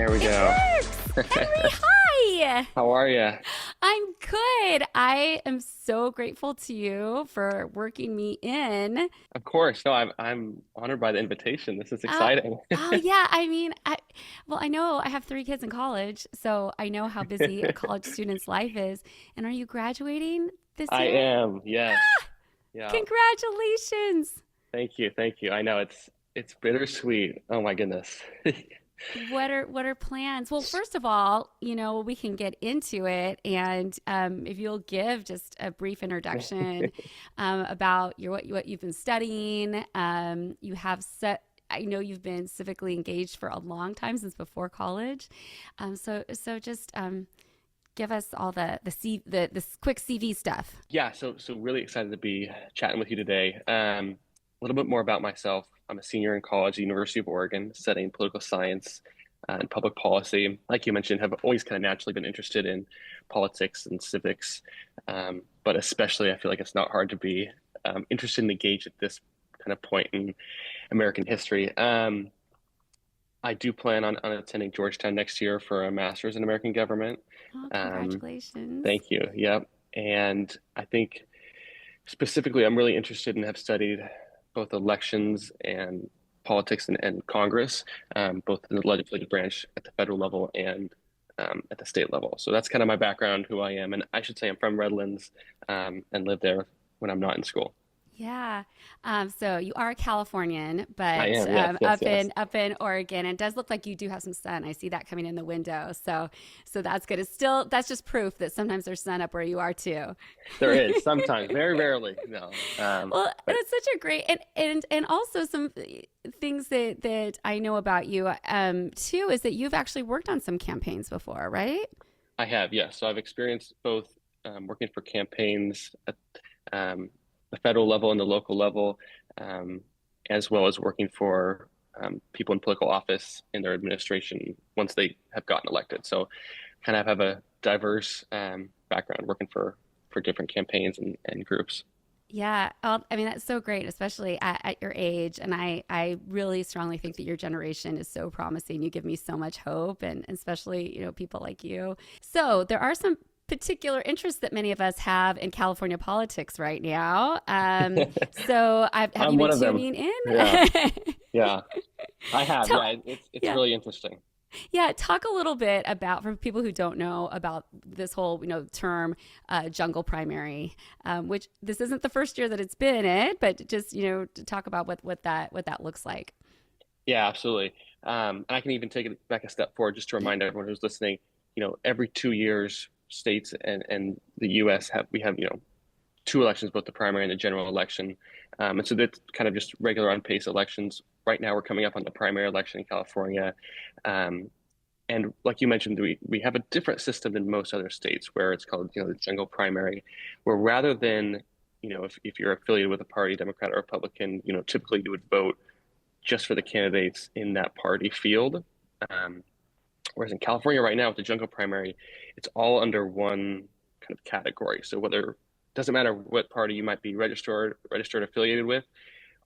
There we It go. works! Henry, hi! How are you? I'm good. I am so grateful to you for working me in. Of course. No, I'm honored by the invitation. This is Uh, exciting. oh yeah, well, I know I have three kids in college, so I know how busy a college student's life is. And are you graduating this I year? am. Yes. Yeah. Congratulations! Thank you. Thank you. I know it's bittersweet. Oh my goodness. What are plans? Well, first of all, we can get into it, and if you'll give just a brief introduction about what you've been studying. You have set. I know you've been civically engaged for a long time since before college. So just give us all the quick CV stuff. Yeah, so really excited to be chatting with you today. A little bit more about myself. I'm a senior in college at the University of Oregon, studying political science and public policy. Like you mentioned, have always kind of naturally been interested in politics and civics, but especially I feel like it's not hard to be interested and engaged at this kind of point in American history. I do plan on attending Georgetown next year for a master's in American government. Oh, Um, congratulations! Thank you. Yep. And I think specifically, I'm really interested and have studied both elections and politics and Congress, both in the legislative branch at the federal level and at the state level. So that's kind of my background, who I am. And I should say I'm from Redlands and live there when I'm not in school. Yeah. So you are a Californian, I but am. Yes, yes, up yes. in Oregon, and it does look like you do have some sun. I see that coming in the window. So that's good. That's just proof that sometimes there's sun up where you are too. There is sometimes, very rarely, no. Well, But that's such a great and also some things that I know about you too is that you've actually worked on some campaigns before, right? I have, yes. So I've experienced both working for campaigns at um, the federal level and the local level, um, as well as working for people in political office in their administration once they have gotten elected. So kind of have a diverse background working for different campaigns and groups. Yeah, I mean that's so great, especially at your age. And I really strongly think that your generation is so promising. You give me so much hope, and especially people like you. So there are some particular interests that many of us have in California politics right now. So have I'm you been one of them. tuning Yeah, in? yeah, I have. Tell Yeah, it's yeah. really interesting. Yeah, talk a little bit about for people who don't know about this whole term jungle primary, which this isn't the first year that it's been it, but just to talk about what that looks like. Yeah, absolutely. And I can even take it back a step forward just to Yeah. remind everyone who's listening, every 2 years, states and the US have two elections, both the primary and the general election. And so that's kind of just regular on-pace elections. Right now, we're coming up on the primary election in California. Um, and like you mentioned, we have a different system than most other states where it's called, the jungle primary, where rather than, if you're affiliated with a party, Democrat or Republican, typically you would vote just for the candidates in that party field. Um, Whereas in California right now with the jungle primary, it's all under one kind of category. So whether doesn't matter what party you might be registered affiliated with,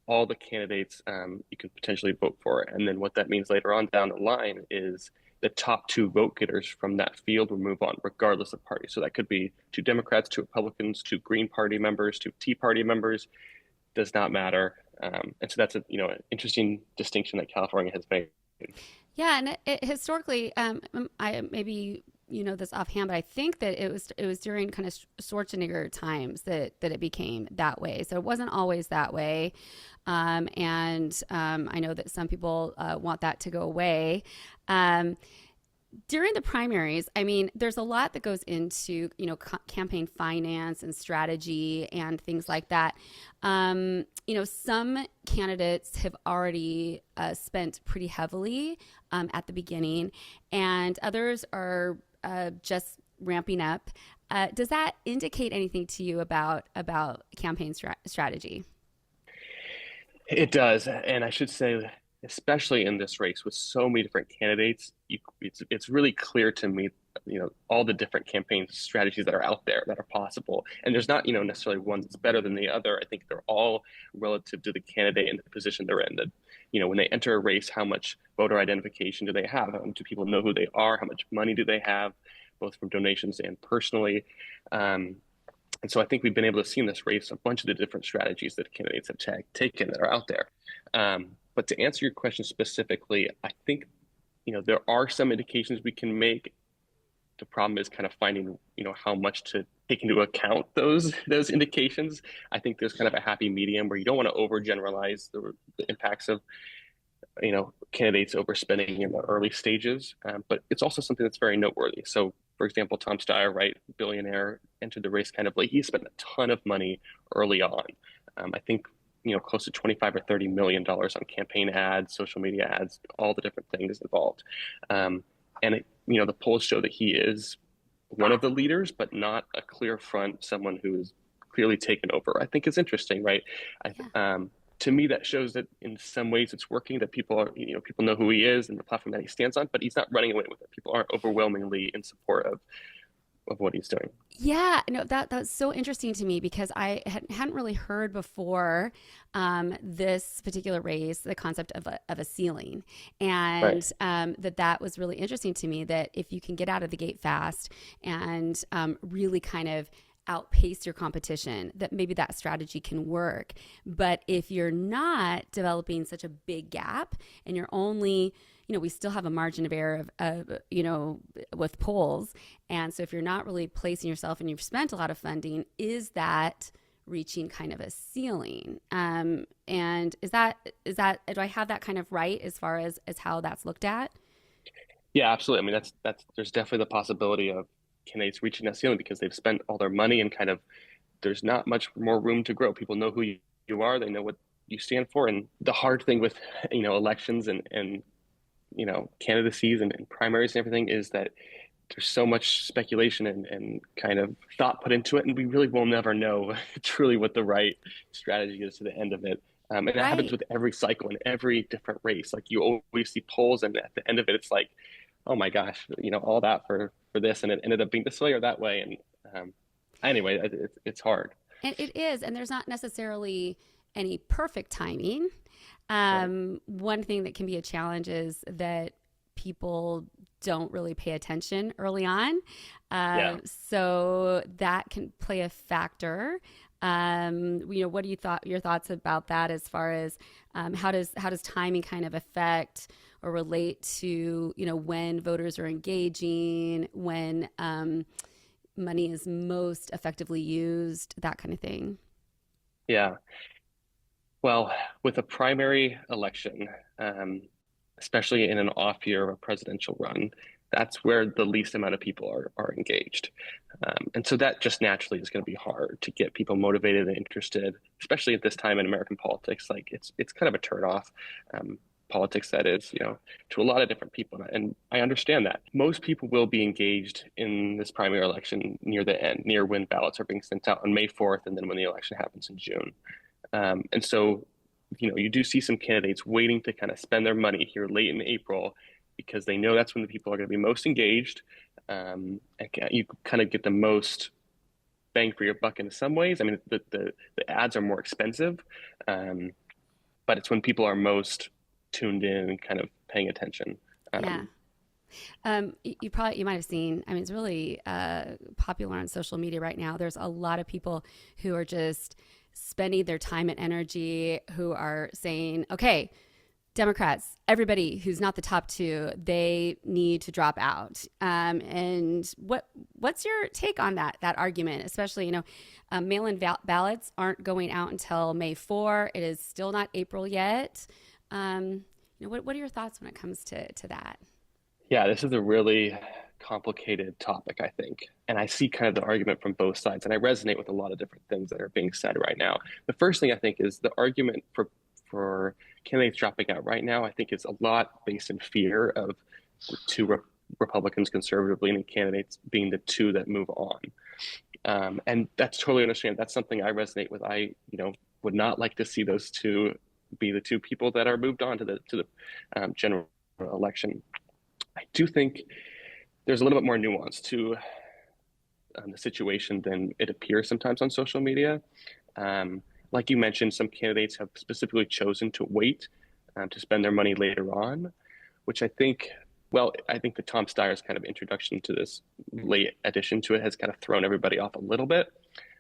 all the candidates you can potentially vote for. And then what that means later on down the line is the top two vote getters from that field will move on regardless of party. So that could be two Democrats, two Republicans, two Green Party members, two Tea Party members, does not matter. And so that's an interesting distinction that California has made. Yeah, and historically, I maybe this offhand, but I think that it was during kind of Schwarzenegger times that it became that way. So it wasn't always that way, and I know that some people want that to go away. Um, During the primaries, I mean, there's a lot that goes into campaign finance and strategy and things like that. Some candidates have already spent pretty heavily at the beginning, and others are just ramping up. Does that indicate anything to you about campaign strategy? It does, and I should say, especially in this race with so many different candidates, it's really clear to me all the different campaign strategies that are out there that are possible. And there's not, necessarily one that's better than the other. I think they're all relative to the candidate and the position they're in. That, when they enter a race, how much voter identification do they have? Do people know who they are? How much money do they have, both from donations and personally? And so I think we've been able to see in this race a bunch of the different strategies that candidates have taken that are out there. But to answer your question specifically, I think, there are some indications we can make. The problem is kind of finding, how much to take into account those indications. I think there's kind of a happy medium where you don't want to overgeneralize the impacts of, candidates overspending in the early stages. But it's also something that's very noteworthy. So, for example, Tom Steyer, right, billionaire, entered the race kind of late. He spent a ton of money early on. I think, close to 25 or $30 million on campaign ads, social media ads, all the different things involved. The polls show that he is one of the leaders, but not a clear front, someone who is clearly taken over. I think is interesting, right? To me, that shows that in some ways it's working, that people know who he is and the platform that he stands on, but he's not running away with it. People aren't overwhelmingly in support of what he's doing. Yeah, no, that's so interesting to me because I hadn't really heard before this particular race, the concept of a ceiling, and Right. that was really interesting to me. That if you can get out of the gate fast and really kind of outpace your competition, that maybe that strategy can work. But if you're not developing such a big gap and you're only, we still have a margin of error with polls. And so if you're not really placing yourself and you've spent a lot of funding, is that reaching kind of a ceiling? And is that, do I have that kind of right as far as how that's looked at? Yeah, absolutely. I mean, that's there's definitely the possibility of candidates reaching that ceiling because they've spent all their money and kind of there's not much more room to grow. People know who you are, they know what you stand for. And the hard thing with, elections and candidacies and primaries and everything is that there's so much speculation and kind of thought put into it, and we really will never know truly what the right strategy is to the end of it. And that happens Right. with every cycle and every different race. Like you always see polls, and at the end of it, it's like, oh my gosh, all that for this, and it ended up being this way or that way. And anyway, it's hard. And it is. And there's not necessarily any perfect timing. Right. One thing that can be a challenge is that people don't really pay attention early on. Yeah. So that can play a factor. What do your thoughts about that as far as how does timing kind of affect or relate to when voters are engaging, when money is most effectively used, that kind of thing. Yeah. Well, with a primary election, um, especially in an off year of a presidential run, that's where the least amount of people are engaged. And so that just naturally is going to be hard to get people motivated and interested, especially at this time in American politics. Like it's kind of a turnoff. Politics that is, to a lot of different people. And I understand that. Most people will be engaged in this primary election near the end, near when ballots are being sent out on May 4th, and then when the election happens in June. And so, you do see some candidates waiting to kind of spend their money here late in April because they know that's when the people are going to be most engaged. And you kind of get the most bang for your buck in some ways. I mean, the ads are more expensive, um, but it's when people are most tuned in and kind of paying attention. Yeah. You might have seen. I mean, it's really popular on social media right now. There's a lot of people who are just spending their time and energy, who are saying, "Okay, Democrats, everybody who's not the top two, they need to drop out." And what's your take on that argument? Especially, mail-in ballots aren't going out until May 4. It is still not April yet. What are your thoughts when it comes to that? Yeah, this is a really complicated topic, I think. And I see kind of the argument from both sides, and I resonate with a lot of different things that are being said right now. The first thing I think is the argument for candidates dropping out right now, I think is a lot based in fear of the two Republicans, conservative leaning candidates being the two that move on. And that's totally understand. That's something I resonate with. I, would not like to see those two be the two people that are moved on to the general election. I do think there's a little bit more nuance to the situation than it appears sometimes on social media. Like you mentioned, some candidates have specifically chosen to wait to spend their money later on, which I think the Tom Steyer's kind of introduction to this late addition to it has kind of thrown everybody off a little bit.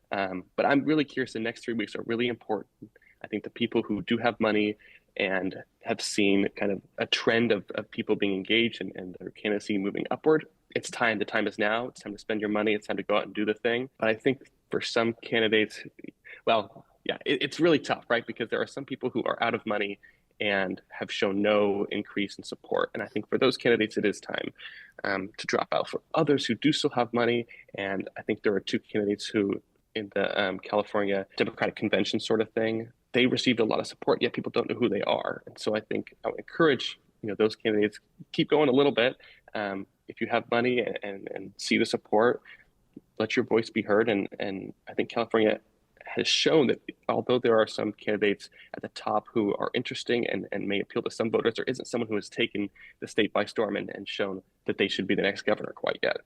But I'm really curious. The next 3 weeks are really important. I think the people who do have money and have seen kind of a trend of people being engaged and their candidacy moving upward, it's time. The time is now. It's time to spend your money. It's time to go out and do the thing. But I think for some candidates, well, yeah, it's really tough, right? Because there are some people who are out of money and have shown no increase in support. And I think for those candidates, it is time to drop out. For others who do still have money, and I think there are two candidates who, in the California Democratic Convention sort of thing, they received a lot of support, yet people don't know who they are. And so I think I would encourage those candidates keep going a little bit. If you have money and see the support, let your voice be heard. And I think California has shown that although there are some candidates at the top who are interesting and may appeal to some voters, there isn't someone who has taken the state by storm and shown that they should be the next governor quite yet.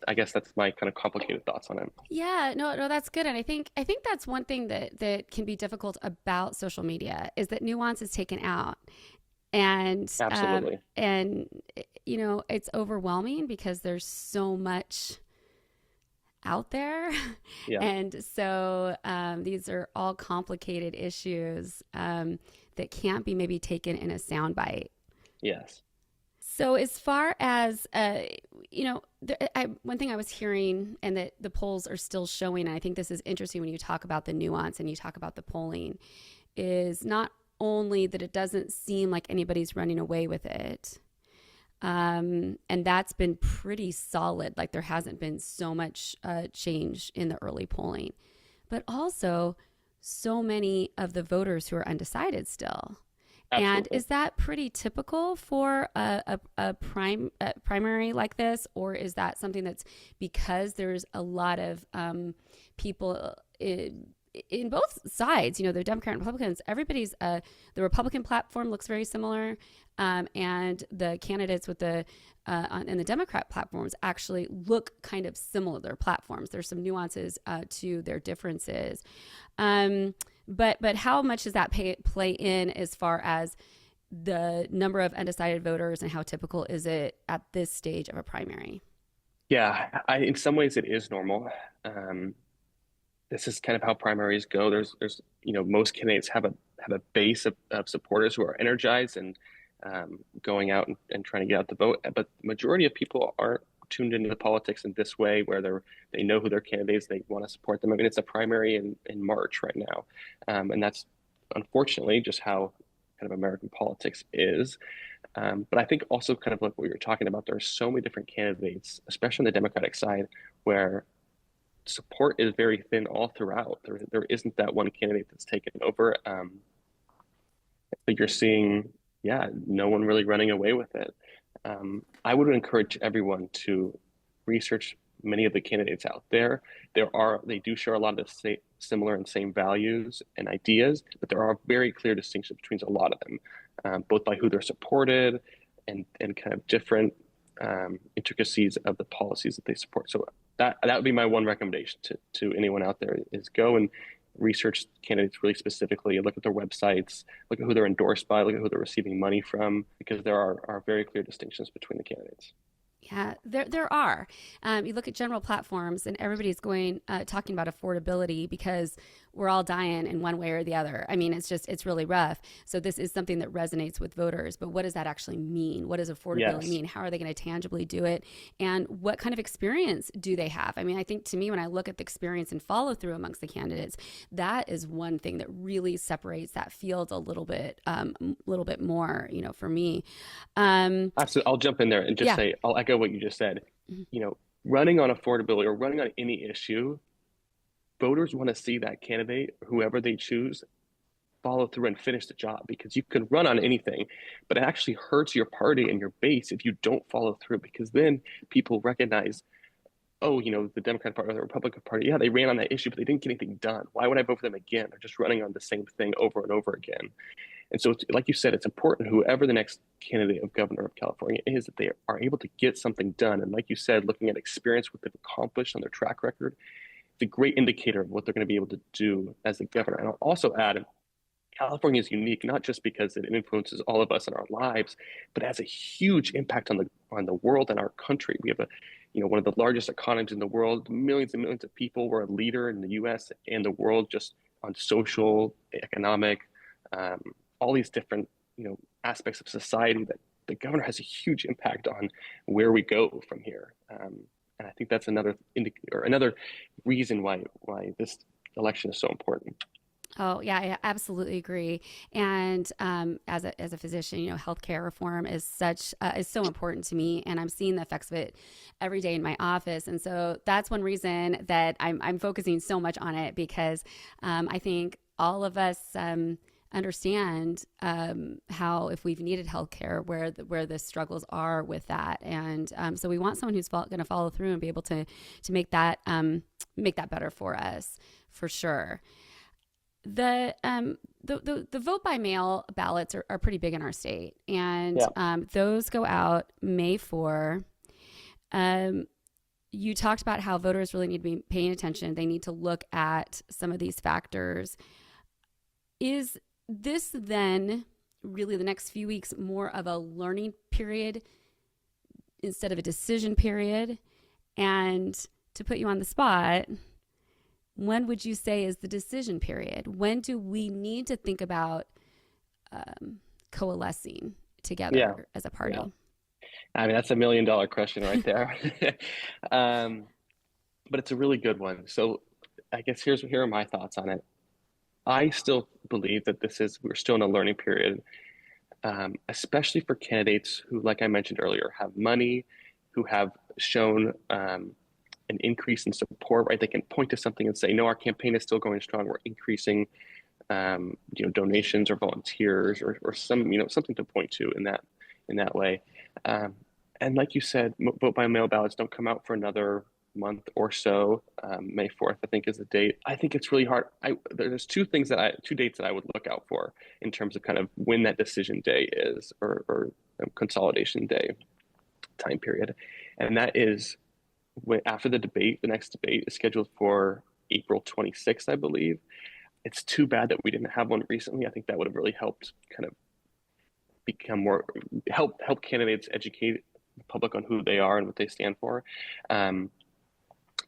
I guess that's my kind of complicated thoughts on it. Yeah, no, that's good, and I think that's one thing that can be difficult about social media is that nuance is taken out, Absolutely. and it's overwhelming because there's so much out there, Yeah. and so these are all complicated issues that can't be maybe taken in a soundbite. Yes. So as far as one thing I was hearing, and that the polls are still showing, and I think this is interesting when you talk about the nuance and you talk about the polling, is not only that it doesn't seem like anybody's running away with it, and that's been pretty solid. Like there hasn't been so much change in the early polling, but also so many of the voters who are undecided still. And Absolutely. is that pretty typical for a primary like this, or is that something that's because there's a lot of people in both sides? The Democrat and Republicans. Everybody's the Republican platform looks very similar, and the candidates with the and the Democrat platforms actually look kind of similar. Their platforms. There's some nuances to their differences. But how much does that play in as far as the number of undecided voters, and how typical is it at this stage of a primary? Yeah, in some ways it is normal. Um, this is kind of how primaries go. There's most candidates have a base of supporters who are energized and going out and trying to get out the vote. But the majority of people aren't tuned into the politics in this way, where they know who their candidates, they want to support them. I mean, it's a primary in March right now, and that's unfortunately just how kind of American politics is. But I think also kind of like what you were talking about, there are so many different candidates, especially on the Democratic side, where support is very thin all throughout. There isn't that one candidate that's taken over. But you're seeing, yeah, no one really running away with it. I would encourage everyone to research many of the candidates out there. They do share a lot of the similar and same values and ideas, but there are very clear distinctions between a lot of them, both by who they're supported and kind of different intricacies of the policies that they support. So that would be my one recommendation to anyone out there is go and research candidates really specifically, look at their websites, look at who they're endorsed by, look at who they're receiving money from, because there are very clear distinctions between the candidates. Yeah, there are. You look at general platforms, and everybody's going talking about affordability because we're all dying in one way or the other. I mean, it's really rough. So this is something that resonates with voters. But what does that actually mean? What does affordability Yes. mean? How are they going to tangibly do it? And what kind of experience do they have? I mean, I think to me, when I look at the experience and follow through amongst the candidates, that is one thing that really separates that field a little bit more. For me. Absolutely. I'll jump in there and just Yeah. say, I'll echo what you just said. Mhm. Running on affordability or running on any issue, voters want to see that candidate, whoever they choose, follow through and finish the job, because you can run on anything, but it actually hurts your party and your base if you don't follow through, because then people recognize, oh, the Democratic Party or the Republican Party, yeah, they ran on that issue, but they didn't get anything done. Why would I vote for them again? They're just running on the same thing over and over again. And so, like you said, it's important whoever the next candidate of governor of California is that they are able to get something done. And like you said, looking at experience, what they've accomplished on their track record, it's a great indicator of what they're going to be able to do as a governor. And I'll also add, California is unique not just because it influences all of us in our lives, but it has a huge impact on the world and our country. We have one of the largest economies in the world, millions and millions of people. We're a leader in the U.S. and the world just on social, economic, um, all these different aspects of society that the governor has a huge impact on where we go from here. And I think that's another reason why this election is so important. Oh yeah, I absolutely agree. And as a physician, healthcare reform is so important to me, and I'm seeing the effects of it every day in my office. And so that's one reason that I'm focusing so much on it, because I think all of us understand how, if we've needed healthcare, where the struggles are with that. And so we want someone who's going to follow through and be able to make that better for us, for sure. The vote by mail ballots are pretty big in our state, and Yeah. those go out May 4. You talked about how voters really need to be paying attention. They need to look at some of these factors. Is this then really, the next few weeks, more of a learning period instead of a decision period? And to put you on the spot, when would you say is the decision period? When do we need to think about coalescing Yeah. together as a party? Yeah. I mean, that's $1 million question right there. um, but it's a really good one. So I guess here are my thoughts on it. I still believe that we're still in a learning period, especially for candidates who, like I mentioned earlier, have money, who have shown an increase in support, right? They can point to something and say, no, our campaign is still going strong. We're increasing, donations or volunteers or something to point to in that way. Um, and like you said, vote by mail ballots don't come out for another month or so. May 4th, I think, is the date. I think it's really hard. There's two dates that I would look out for in terms of kind of when that decision day is, or consolidation day time period. And that is after the debate. The next debate is scheduled for April 26th, I believe. It's too bad that we didn't have one recently. I think that would have really helped kind of become more help candidates educate the public on who they are and what they stand for. Um,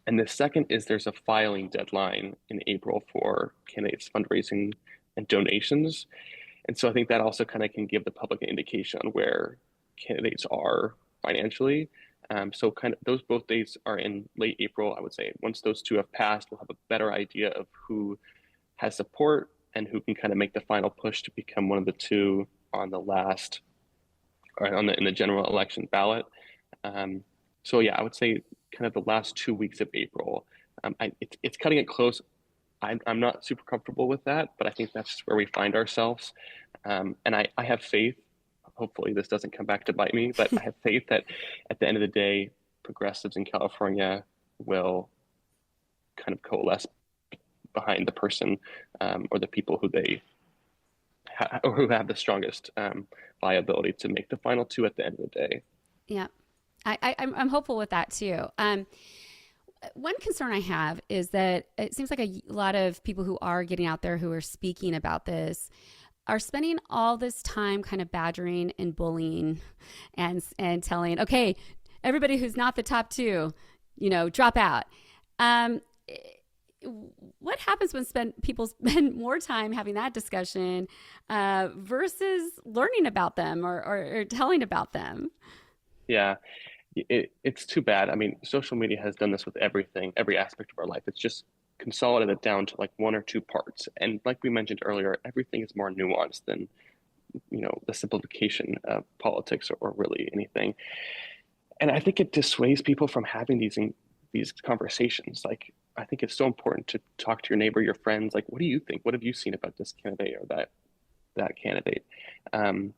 and the second is there's a filing deadline in April for candidates fundraising and donations. And so I think that also kind of can give the public an indication on where candidates are financially. So kind of those both dates are in late April, I would say. Once those two have passed, we'll have a better idea of who has support and who can kind of make the final push to become one of the two on the last or in the general election ballot. Um, so yeah, I would say kind of the last 2 weeks of April. It's cutting it close. I'm not super comfortable with that, but I think that's where we find ourselves. And I have faith. Hopefully, this doesn't come back to bite me, but I have faith that at the end of the day, progressives in California will kind of coalesce behind the person or the people or who have the strongest viability to make the final two at the end of the day. Yeah, I'm hopeful with that too. One concern I have is that it seems like a lot of people who are getting out there, who are speaking about this, are spending all this time kind of badgering and bullying and telling, okay, everybody who's not the top two, drop out. What happens when people spend more time having that discussion versus learning about them or telling about them? Yeah, it's too bad. I mean, social media has done this with everything, every aspect of our life. It's just consolidated down to like one or two parts. And like we mentioned earlier, everything is more nuanced than, the simplification of politics or really anything. And I think it dissuades people from having these conversations. Like, I think it's so important to talk to your neighbor, your friends. Like, what do you think? What have you seen about this candidate or that candidate? Um,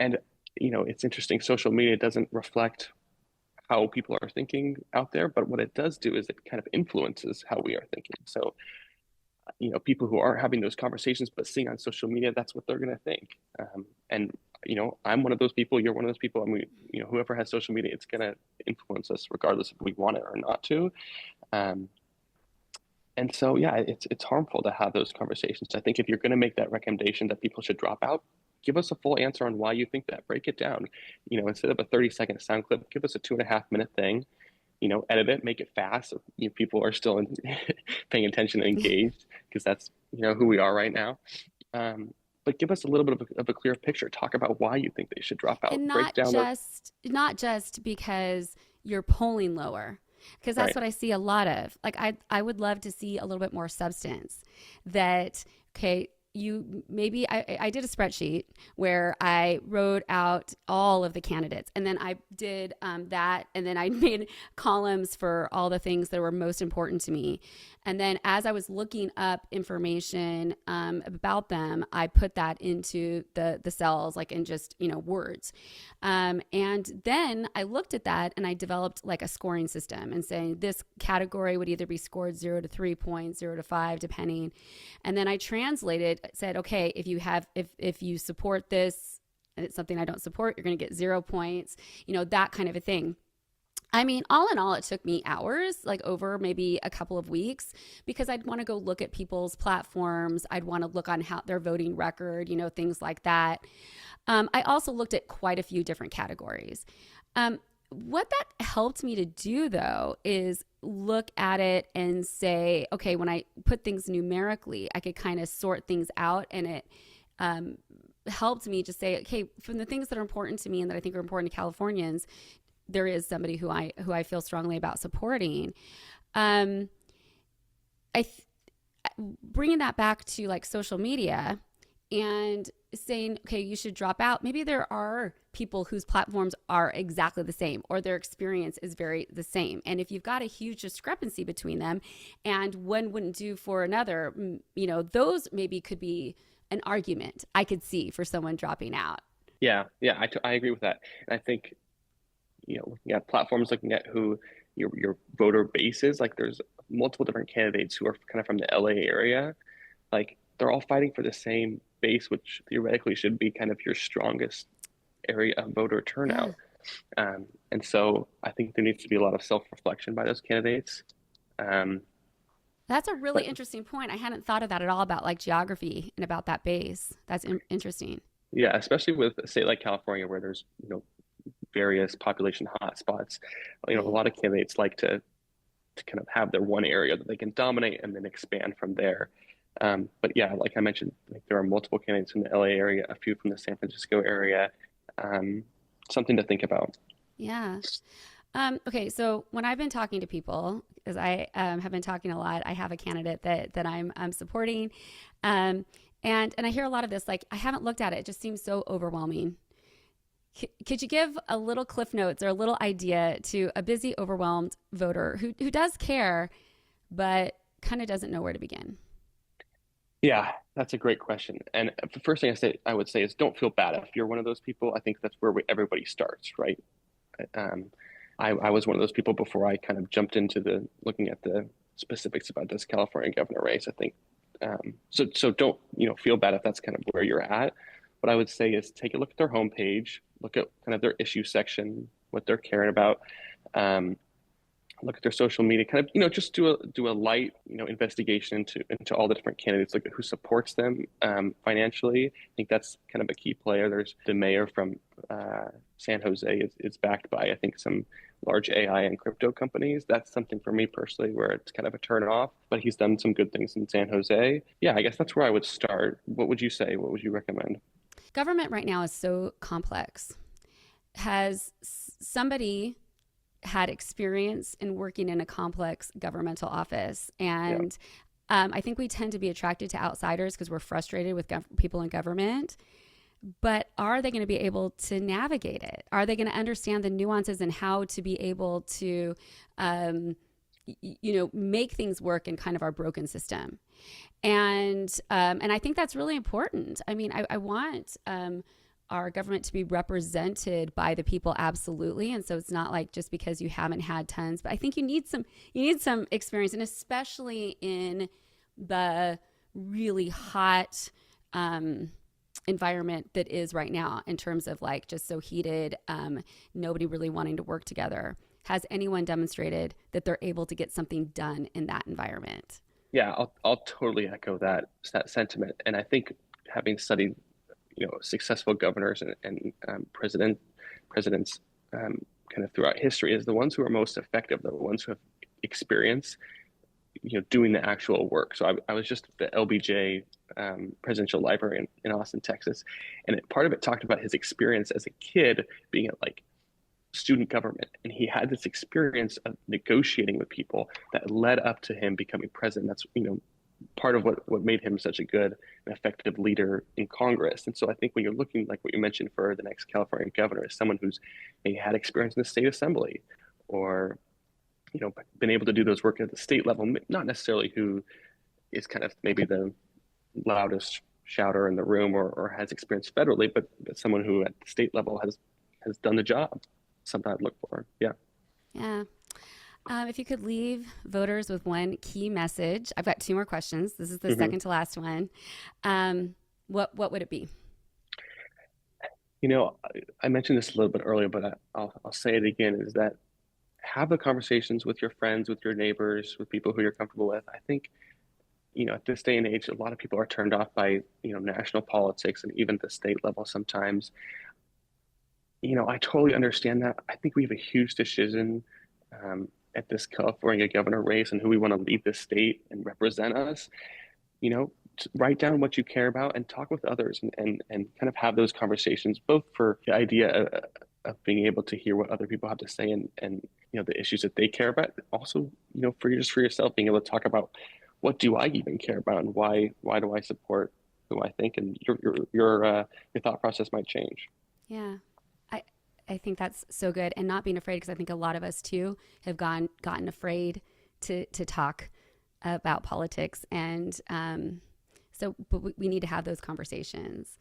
and it's interesting. Social media doesn't reflect how people are thinking out there, but what it does do is it kind of influences how we are thinking. So people who aren't having those conversations but seeing on social media, that's what they're going to think. And I'm one of those people, you're one of those people, and whoever has social media, it's going to influence us regardless if we want it or not to. Um, and so, yeah, it's harmful to have those conversations. I think if you're going to make that recommendation that people should drop out, give us a full answer on why you think that. Break it down. Instead of a 30-second sound clip, give us a 2.5-minute thing. Edit it, make it fast so people are still paying attention and engaged, because that's who we are right now. But give us a little bit of a clear picture. Talk about why you think they should drop out. And Break down not just because you're polling lower, because that's right. what I see a lot of. Like I would love to see a little bit more substance. That okay, I did a spreadsheet where I wrote out all of the candidates, and then I did that, and then I made columns for all the things that were most important to me. And then as I was looking up information about them, I put that into the cells, like in just words. And then I looked at that and I developed like a scoring system, and saying this category would either be scored 0 to 3 points, 0 to 5, depending. And then I said, okay, if you support this and it's something I don't support, you're going to get 0 points, that kind of a thing. I mean, all in all, it took me hours, like over maybe a couple of weeks, because I'd want to go look at people's platforms. I'd want to look on how their voting record, things like that. I also looked at quite a few different categories. What that helped me to do, though, is look at it and say, okay, when I put things numerically, I could kind of sort things out, and it helped me to say, okay, from the things that are important to me and that I think are important to Californians, there is somebody who I feel strongly about supporting. Bringing that back to like social media and saying, okay, you should drop out. Maybe there are people whose platforms are exactly the same, or their experience is very the same. And if you've got a huge discrepancy between them and one wouldn't do for another, those maybe could be an argument I could see for someone dropping out. Yeah, I agree with that. And I think looking at platforms, looking at who your voter base is, like there's multiple different candidates who are kind of from the LA area. Like they're all fighting for the same base, which theoretically should be kind of your strongest area of voter turnout. Yeah. And so I think there needs to be a lot of self-reflection by those candidates. That's a really But interesting point. I hadn't thought of that at all, about like geography and about that base. That's interesting. yeah, especially with a state like California, where there's various population hotspots. A Right. lot of candidates like to kind of have their one area that they can dominate and then expand from there. But yeah, like I mentioned, like there are multiple candidates from the LA area, a few from the San Francisco area. Something to think about. Yeah. Okay, so when I've been talking to people, because I have been talking a lot, I have a candidate that I'm supporting, and I hear a lot of this. Like, I haven't looked at it; it just seems so overwhelming. Could you give a little cliff notes or a little idea to a busy, overwhelmed voter who does care, but kind of doesn't know where to begin? Yeah, that's a great question. And the first thing I would say is don't feel bad if you're one of those people. I think that's where everybody starts, right? Um, I was one of those people before I kind of jumped into the looking at the specifics about this California governor race. I think so don't feel bad if that's kind of where you're at. What I would say is take a look at their homepage, look at kind of their issue section, what they're caring about. Um, Look at their social media, kind of just do a light investigation into all the different candidates, look at who supports them financially. I think that's kind of a key player. There's the mayor from San Jose is backed by, I think, some large AI and crypto companies. That's something for me personally where it's kind of a turn off, but he's done some good things in San Jose. Yeah, I guess that's where I would start. What would you say? What would you recommend? Government right now is so complex. Has somebody had experience in working in a complex governmental office? Yeah. And I think we tend to be attracted to outsiders because we're frustrated with people in government. But are they going to be able to navigate it? Are they going to understand the nuances and how to be able to, make things work in kind of our broken system? And I think that's really important. I mean, I want our government to be represented by the people, absolutely. And so it's not like just because you haven't had tons, but I think you need some experience, and especially in the really hot environment that is right now in terms of like just so heated, nobody really wanting to work together. Has anyone demonstrated that they're able to get something done in that environment? Yeah, I'll totally echo that sentiment. And I think having studied, successful governors and presidents kind of throughout history, is the ones who are most effective, the ones who have experience, doing the actual work. So I was just at the LBJ Presidential Library in Austin, Texas, and part of it talked about his experience as a kid being at like student government, and he had this experience of negotiating with people that led up to him becoming president. That's part of what made him such a good and effective leader in Congress. And so I think when you're looking, like what you mentioned, for the next California governor, is someone who's maybe had experience in the state assembly, or been able to do those work at the state level, not necessarily who is kind of maybe the loudest shouter in the room, or has experience federally, but someone who at the state level has done the job. Something I'd look for. Yeah. Yeah. If you could leave voters with one key message, I've got two more questions. This is the second to last one. What would it be? I mentioned this a little bit earlier, but I'll say it again, is that have the conversations with your friends, with your neighbors, with people who you're comfortable with. I think, at this day and age, a lot of people are turned off by, national politics and even the state level sometimes. I totally understand that. I think we have a huge decision at this California governor race and who we want to lead this state and represent us. Write down what you care about and talk with others, and kind of have those conversations, both for the idea of being able to hear what other people have to say, and the issues that they care about. Also, for yourself, being able to talk about, what do I even care about, and why do I support who I think, and your thought process might change. Yeah. I think that's so good, and not being afraid, because I think a lot of us too have gotten afraid to talk about politics, and but we need to have those conversations.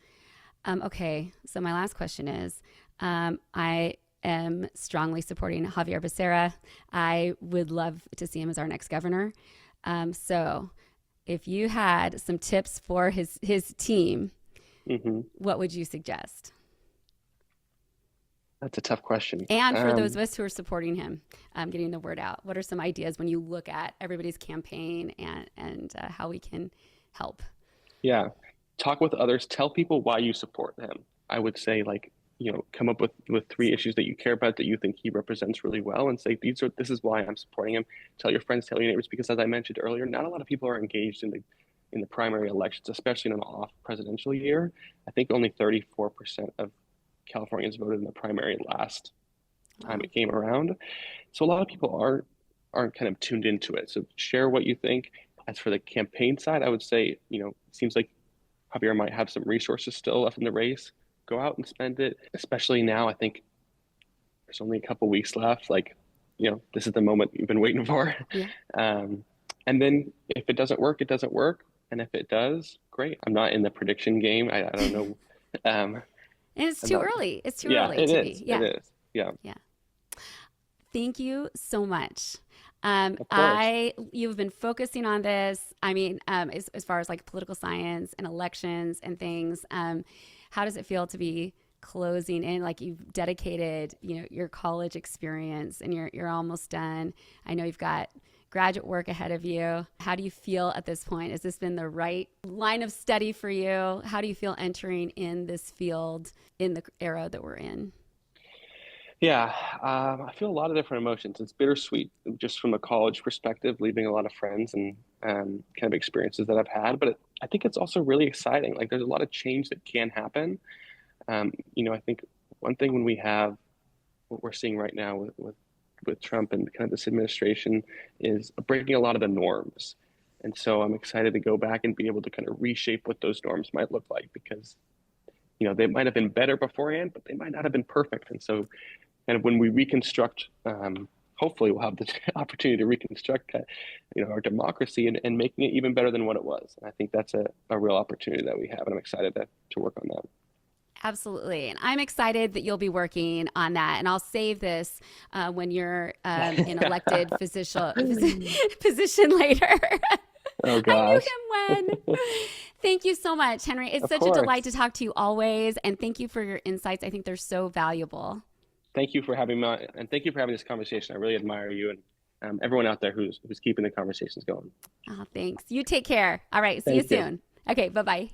Okay, so my last question is, I am strongly supporting Javier Becerra. I would love to see him as our next governor. So if you had some tips for his team, what would you suggest? That's a tough question. And for those of us who are supporting him, getting the word out, what are some ideas when you look at everybody's campaign and how we can help? Yeah. Talk with others. Tell people why you support him. I would say, come up with 3 issues that you care about, that you think he represents really well, and say, this is why I'm supporting him. Tell your friends, tell your neighbors, because as I mentioned earlier, not a lot of people are engaged in the primary elections, especially in an off presidential year. I think only 34% of Californians voted in the primary last time it came around. So a lot of people aren't kind of tuned into it. So share what you think. As for the campaign side, I would say, it seems like Javier might have some resources still left in the race. Go out and spend it, especially now. I think there's only a couple weeks left. This is the moment you've been waiting for. Yeah. And then if it doesn't work, it doesn't work. And if it does, great. I'm not in the prediction game. I don't know. And it's too early. It's too early to be. Yeah, it is. Yeah. Yeah. Thank you so much. You've been focusing on this. I mean, as far as like political science and elections and things, how does it feel to be closing in? Like, you've dedicated, your college experience, and you're almost done. I know you've got graduate work ahead of you. How do you feel at this point? Has this been the right line of study for you? How do you feel entering in this field in the era that we're in? Yeah, I feel a lot of different emotions. It's bittersweet, just from a college perspective, leaving a lot of friends and kind of experiences that I've had. But I think it's also really exciting. Like, there's a lot of change that can happen. I think one thing when we have what we're seeing right now with Trump and kind of this administration is breaking a lot of the norms. And so I'm excited to go back and be able to kind of reshape what those norms might look like, because, they might have been better beforehand, but they might not have been perfect. And so kind of when we reconstruct, hopefully we'll have the opportunity to reconstruct, our democracy and making it even better than what it was. And I think that's a real opportunity that we have. And I'm excited to work on that. Absolutely. And I'm excited that you'll be working on that. And I'll save this when you're in elected position later. Oh I knew gosh. him when. Thank you so much, Henry. It's Of such a delight to course. talk to you always. And thank you for your insights. I think they're so valuable. Thank you for having me on, and thank you for having this conversation. I really admire you and everyone out there who's keeping the conversations going. Oh, thanks. You take care. All right. See you Thank you. soon. Okay. Bye bye.